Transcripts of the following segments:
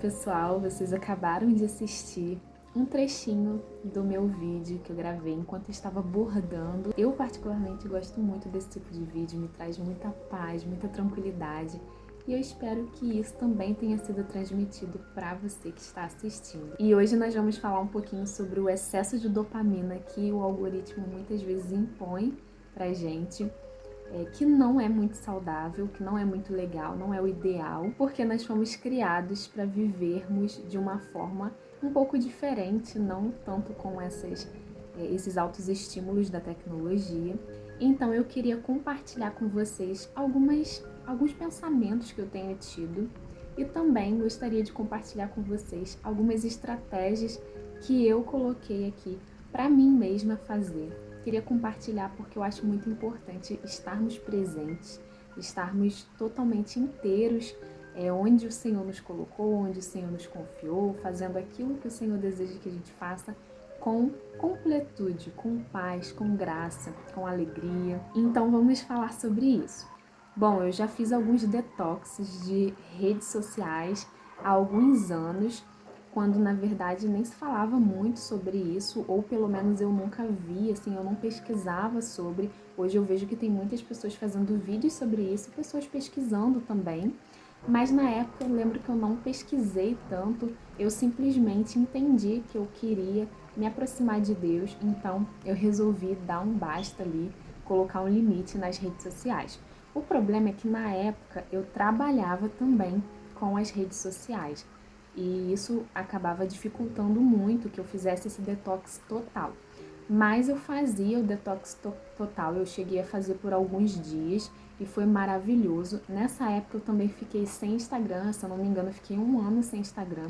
pessoal, vocês acabaram de assistir um trechinho do meu vídeo que eu gravei enquanto eu estava bordando. Eu particularmente gosto muito desse tipo de vídeo, me traz muita paz, muita tranquilidade. E eu espero que isso também tenha sido transmitido para você que está assistindo. E hoje nós vamos falar um pouquinho sobre o excesso de dopamina que o algoritmo muitas vezes impõe pra gente. Que não é muito saudável, que não é muito legal, não é o ideal, porque nós fomos criados para vivermos de uma forma um pouco diferente, não tanto com esses altos estímulos da tecnologia. Então eu queria compartilhar com vocês alguns pensamentos que eu tenho tido e também gostaria de compartilhar com vocês algumas estratégias que eu coloquei aqui para mim mesma fazer. Queria compartilhar porque eu acho muito importante estarmos presentes, estarmos totalmente inteiros onde o Senhor nos colocou, onde o Senhor nos confiou, fazendo aquilo que o Senhor deseja que a gente faça com completude, com paz, com graça, com alegria. Então vamos falar sobre isso. Bom, eu já fiz alguns detoxes de redes sociais há alguns anos, quando na verdade nem se falava muito sobre isso, ou pelo menos eu nunca vi, assim, eu não pesquisava sobre. Hoje eu vejo que tem muitas pessoas fazendo vídeos sobre isso, pessoas pesquisando também, mas na época eu lembro que eu não pesquisei tanto, eu simplesmente entendi que eu queria me aproximar de Deus, então eu resolvi dar um basta ali, colocar um limite nas redes sociais. O problema é que na época eu trabalhava também com as redes sociais. E isso acabava dificultando muito que eu fizesse esse detox total. Mas eu fazia o detox total, eu cheguei a fazer por alguns dias e foi maravilhoso. Nessa época eu também fiquei sem Instagram, se eu não me engano, eu fiquei 1 ano sem Instagram,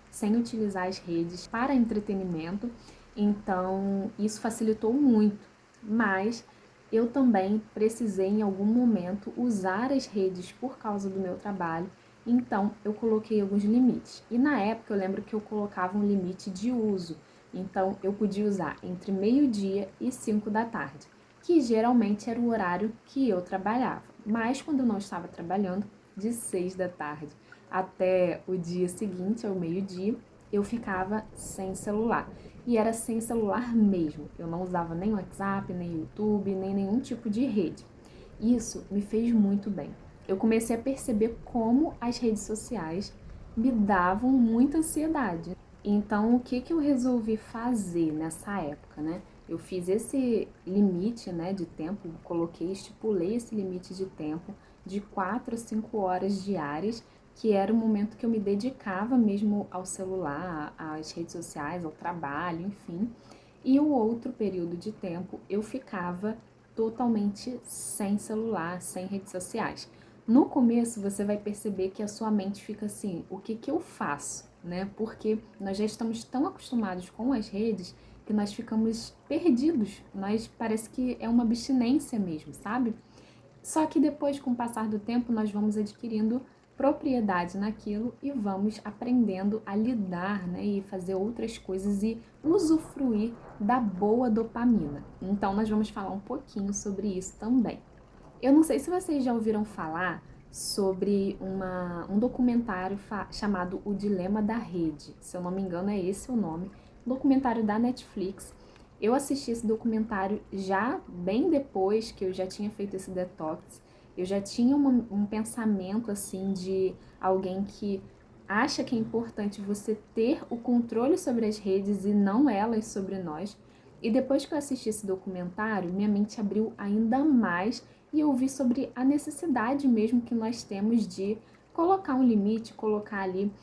sem utilizar as redes para entretenimento. Então isso facilitou muito, mas eu também precisei em algum momento usar as redes por causa do meu trabalho. Então, eu coloquei alguns limites. E na época, eu lembro que eu colocava um limite de uso. Então, eu podia usar entre meio-dia e 5 da tarde, que geralmente era o horário que eu trabalhava. Mas, quando eu não estava trabalhando, de 6 da tarde até o dia seguinte, ao meio-dia, eu ficava sem celular. E era sem celular mesmo. Eu não usava nem WhatsApp, nem YouTube, nem nenhum tipo de rede. Isso me fez muito bem. Eu comecei a perceber como as redes sociais me davam muita ansiedade. Então, o que eu resolvi fazer nessa época, né? Eu fiz esse limite, né, de tempo, estipulei esse limite de tempo de 4 a 5 horas diárias, que era o momento que eu me dedicava mesmo ao celular, às redes sociais, ao trabalho, enfim. E o outro período de tempo eu ficava totalmente sem celular, sem redes sociais. No começo você vai perceber que a sua mente fica assim, o que eu faço, né? Porque nós já estamos tão acostumados com as redes que nós ficamos perdidos. Nós parece que é uma abstinência mesmo, sabe? Só que depois, com o passar do tempo, nós vamos adquirindo propriedade naquilo e vamos aprendendo a lidar, né, e fazer outras coisas e usufruir da boa dopamina. Então, nós vamos falar um pouquinho sobre isso também. Eu não sei se vocês já ouviram falar sobre um documentário chamado O Dilema da Rede. Se eu não me engano, é esse o nome. Um documentário da Netflix. Eu assisti esse documentário já bem depois que eu já tinha feito esse detox. Eu já tinha um pensamento assim de alguém que acha que é importante você ter o controle sobre as redes e não elas sobre nós. E depois que eu assisti esse documentário, minha mente abriu ainda mais e eu vi sobre a necessidade mesmo que nós temos de colocar um limite, colocar ali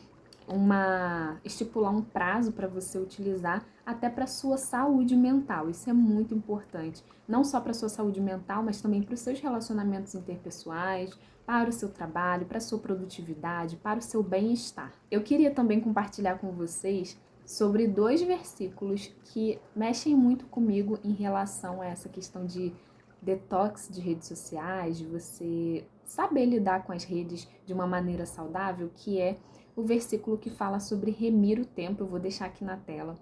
estipular um prazo para você utilizar até para sua saúde mental. Isso é muito importante, não só para sua saúde mental, mas também para os seus relacionamentos interpessoais, para o seu trabalho, para a sua produtividade, para o seu bem-estar. Eu queria também compartilhar com vocês sobre 2 versículos que mexem muito comigo em relação a essa questão de detox de redes sociais, de você saber lidar com as redes de uma maneira saudável, que é o versículo que fala sobre remir o tempo. Eu vou deixar aqui na tela.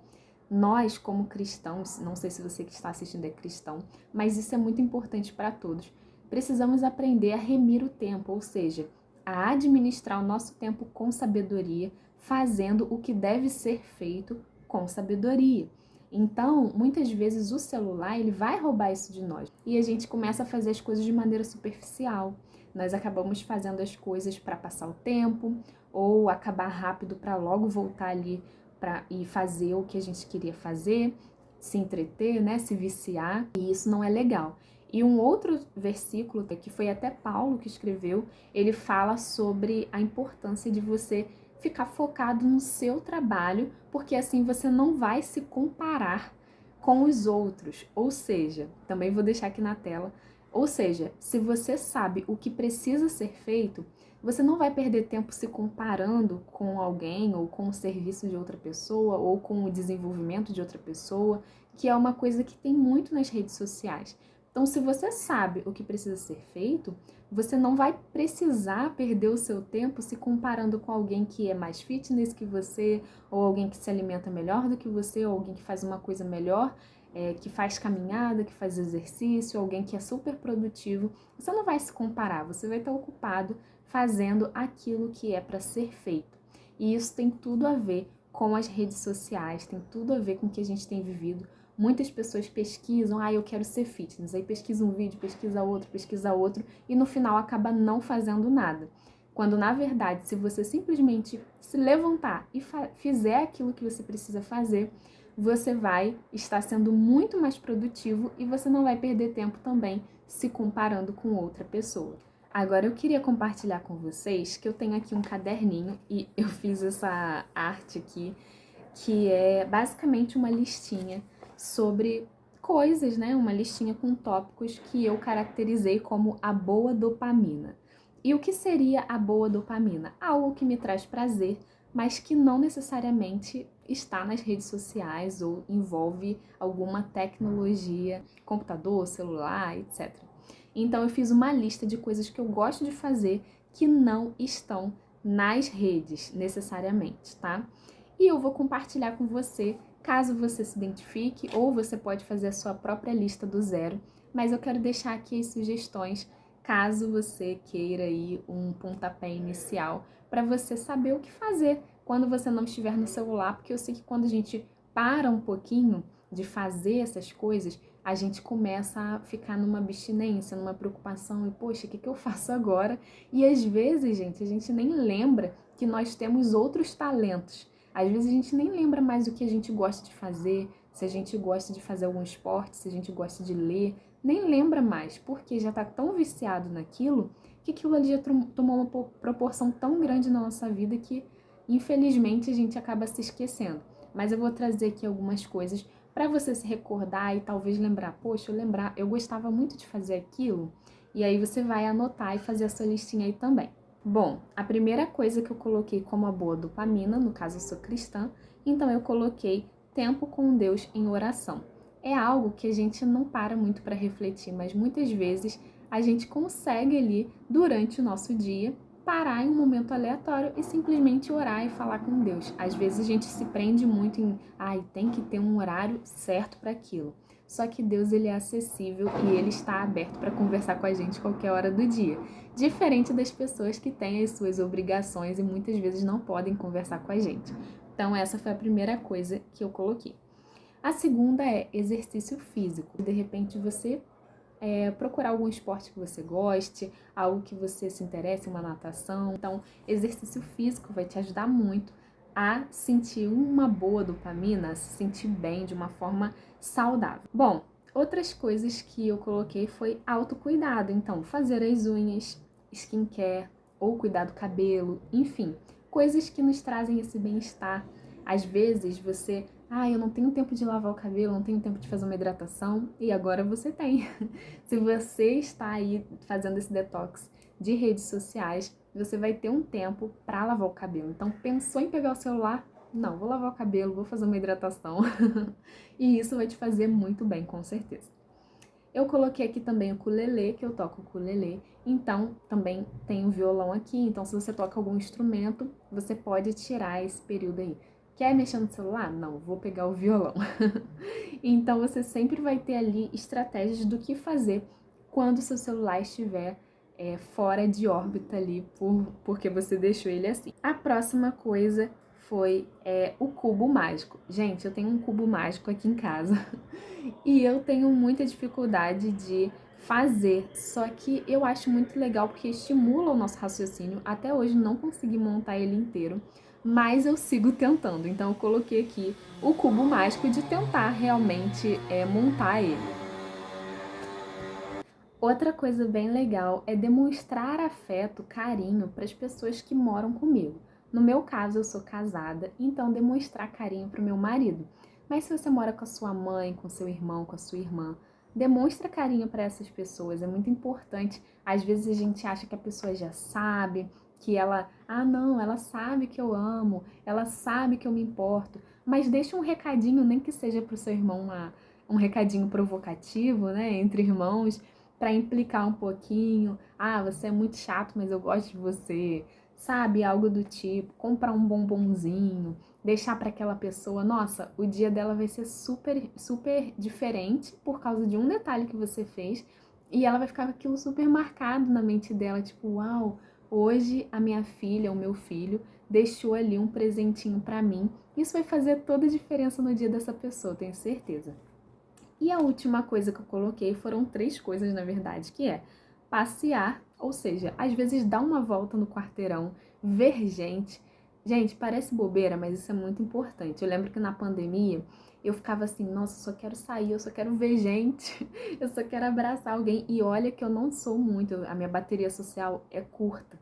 Nós, como cristãos, não sei se você que está assistindo é cristão, mas isso é muito importante para todos. Precisamos aprender a remir o tempo, ou seja, a administrar o nosso tempo com sabedoria, fazendo o que deve ser feito com sabedoria. Então, muitas vezes o celular, ele vai roubar isso de nós. E a gente começa a fazer as coisas de maneira superficial. Nós acabamos fazendo as coisas para passar o tempo, ou acabar rápido para logo voltar ali e fazer o que a gente queria fazer, se entreter, né, se viciar, e isso não é legal. E um outro versículo, que foi até Paulo que escreveu, ele fala sobre a importância de você ficar focado no seu trabalho, porque assim você não vai se comparar com os outros. Ou seja, também vou deixar aqui na tela, ou seja, se você sabe o que precisa ser feito, você não vai perder tempo se comparando com alguém ou com o serviço de outra pessoa ou com o desenvolvimento de outra pessoa, que é uma coisa que tem muito nas redes sociais. Então, se você sabe o que precisa ser feito, você não vai precisar perder o seu tempo se comparando com alguém que é mais fitness que você, ou alguém que se alimenta melhor do que você, ou alguém que faz uma coisa melhor, que faz caminhada, que faz exercício, alguém que é super produtivo. Você não vai se comparar, você vai estar ocupado fazendo aquilo que é para ser feito. E isso tem tudo a ver com as redes sociais, tem tudo a ver com o que a gente tem vivido. Muitas pessoas pesquisam, eu quero ser fitness, aí pesquisa um vídeo, pesquisa outro, e no final acaba não fazendo nada. Quando, na verdade, se você simplesmente se levantar e fizer aquilo que você precisa fazer, você vai estar sendo muito mais produtivo e você não vai perder tempo também se comparando com outra pessoa. Agora eu queria compartilhar com vocês que eu tenho aqui um caderninho e eu fiz essa arte aqui, que é basicamente uma listinha sobre coisas, né? Uma listinha com tópicos que eu caracterizei como a boa dopamina. E o que seria a boa dopamina? Algo que me traz prazer, mas que não necessariamente está nas redes sociais ou envolve alguma tecnologia, computador, celular, etc. Então eu fiz uma lista de coisas que eu gosto de fazer que não estão nas redes necessariamente, tá? E eu vou compartilhar com você, caso você se identifique, ou você pode fazer a sua própria lista do zero, mas eu quero deixar aqui as sugestões, caso você queira aí um pontapé inicial, para você saber o que fazer quando você não estiver no celular, porque eu sei que quando a gente para um pouquinho de fazer essas coisas, a gente começa a ficar numa abstinência, numa preocupação, e poxa, o que eu faço agora? E às vezes, gente, a gente nem lembra que nós temos outros talentos. Às vezes a gente nem lembra mais o que a gente gosta de fazer, se a gente gosta de fazer algum esporte, se a gente gosta de ler, nem lembra mais, porque já está tão viciado naquilo, que aquilo ali já tomou uma proporção tão grande na nossa vida que, infelizmente, a gente acaba se esquecendo. Mas eu vou trazer aqui algumas coisas para você se recordar e talvez lembrar, poxa, eu gostava muito de fazer aquilo, e aí você vai anotar e fazer a sua listinha aí também. Bom, a primeira coisa que eu coloquei como a boa dopamina, no caso eu sou cristã, então eu coloquei tempo com Deus em oração. É algo que a gente não para muito para refletir, mas muitas vezes a gente consegue ali, durante o nosso dia, parar em um momento aleatório e simplesmente orar e falar com Deus. Às vezes a gente se prende muito em, tem que ter um horário certo para aquilo. Só que Deus, ele é acessível e ele está aberto para conversar com a gente qualquer hora do dia. Diferente das pessoas que têm as suas obrigações e muitas vezes não podem conversar com a gente. Então essa foi a primeira coisa que eu coloquei. A segunda é exercício físico. De repente você procurar algum esporte que você goste, algo que você se interesse, uma natação. Então, exercício físico vai te ajudar muito a sentir uma boa dopamina, a se sentir bem de uma forma saudável. Bom, outras coisas que eu coloquei foi autocuidado. Então, fazer as unhas, skincare ou cuidar do cabelo, enfim, coisas que nos trazem esse bem-estar. Às vezes você, eu não tenho tempo de lavar o cabelo, não tenho tempo de fazer uma hidratação, e agora você tem. Se você está aí fazendo esse detox de redes sociais, você vai ter um tempo para lavar o cabelo. Então, pensou em pegar o celular? Não, vou lavar o cabelo, vou fazer uma hidratação. E isso vai te fazer muito bem, com certeza. Eu coloquei aqui também o ukulele, que eu toco o ukulele, então também tem o violão aqui, então se você toca algum instrumento, você pode tirar esse período aí. Quer mexer no celular? Não, vou pegar o violão. Então você sempre vai ter ali estratégias do que fazer quando o seu celular estiver fora de órbita ali, porque você deixou ele assim. A próxima coisa foi o cubo mágico. Gente, eu tenho um cubo mágico aqui em casa e eu tenho muita dificuldade de fazer, só que eu acho muito legal porque estimula o nosso raciocínio. Até hoje não consegui montar ele inteiro, mas eu sigo tentando. Então eu coloquei aqui o cubo mágico de tentar realmente montar ele. Outra coisa bem legal é demonstrar afeto, carinho para as pessoas que moram comigo. No meu caso, eu sou casada, então demonstrar carinho para o meu marido. Mas se você mora com a sua mãe, com seu irmão, com a sua irmã, demonstra carinho para essas pessoas, é muito importante. Às vezes a gente acha que a pessoa já sabe, que não, ela sabe que eu amo, ela sabe que eu me importo, mas deixa um recadinho, nem que seja para o seu irmão um recadinho provocativo, né, entre irmãos, para implicar um pouquinho. Ah, você é muito chato, mas eu gosto de você. Sabe, algo do tipo, comprar um bombonzinho, deixar para aquela pessoa, nossa, o dia dela vai ser super, super diferente por causa de um detalhe que você fez e ela vai ficar com aquilo super marcado na mente dela, tipo, uau, hoje a minha filha, o meu filho, deixou ali um presentinho para mim. Isso vai fazer toda a diferença no dia dessa pessoa, tenho certeza. E a última coisa que eu coloquei foram 3 coisas, na verdade, que é passear, ou seja, às vezes dar uma volta no quarteirão, ver gente. Gente, parece bobeira, mas isso é muito importante. Eu lembro que na pandemia eu ficava assim, nossa, eu só quero sair, eu só quero ver gente, eu só quero abraçar alguém. E olha que eu não sou muito, a minha bateria social é curta.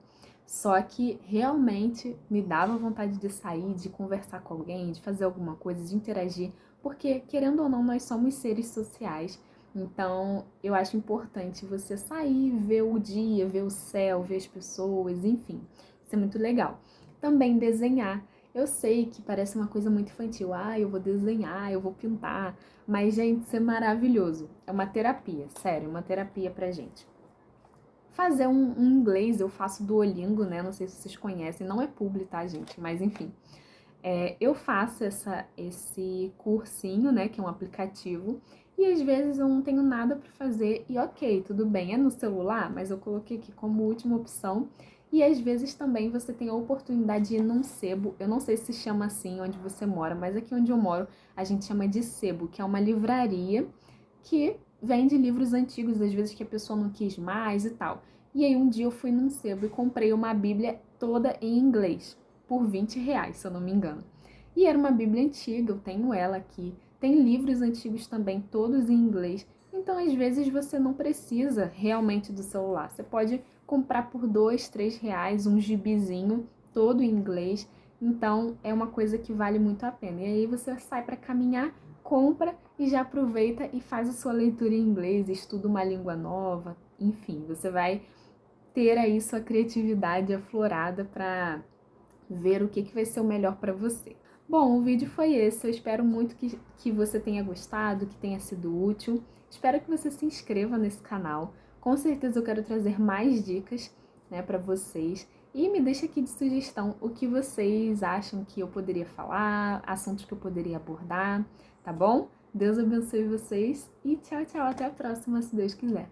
Só que realmente me dava vontade de sair, de conversar com alguém, de fazer alguma coisa, de interagir, porque, querendo ou não, nós somos seres sociais. Então, eu acho importante você sair, ver o dia, ver o céu, ver as pessoas, enfim. Isso é muito legal. Também desenhar. Eu sei que parece uma coisa muito infantil. Ah, eu vou desenhar, eu vou pintar. Mas, gente, isso é maravilhoso. É uma terapia, sério, uma terapia pra gente. Fazer um inglês, eu faço Duolingo, né? Não sei se vocês conhecem, não é publi, tá, gente? Mas enfim. Eu faço esse cursinho, né, que é um aplicativo, e às vezes eu não tenho nada para fazer e ok, tudo bem, é no celular, mas eu coloquei aqui como última opção. E às vezes também você tem a oportunidade de ir num sebo, eu não sei se chama assim onde você mora, mas aqui onde eu moro a gente chama de sebo, que é uma livraria que vende livros antigos, às vezes que a pessoa não quis mais e tal. E aí um dia eu fui num sebo e comprei uma Bíblia toda em inglês por R$ 20, se eu não me engano. E era uma Bíblia antiga, eu tenho ela aqui. Tem livros antigos também, todos em inglês. Então, às vezes, você não precisa realmente do celular. Você pode comprar por R$ 2, R$ 3 um gibizinho todo em inglês. Então, é uma coisa que vale muito a pena. E aí você sai para caminhar, compra e já aproveita e faz a sua leitura em inglês, estuda uma língua nova. Enfim, você vai ter aí sua criatividade aflorada para ver o que vai ser o melhor para você. Bom, o vídeo foi esse. Eu espero muito que você tenha gostado, que tenha sido útil. Espero que você se inscreva nesse canal. Com certeza eu quero trazer mais dicas, né, para vocês. E me deixa aqui de sugestão o que vocês acham que eu poderia falar, assuntos que eu poderia abordar, tá bom? Deus abençoe vocês e tchau, tchau. Até a próxima, se Deus quiser.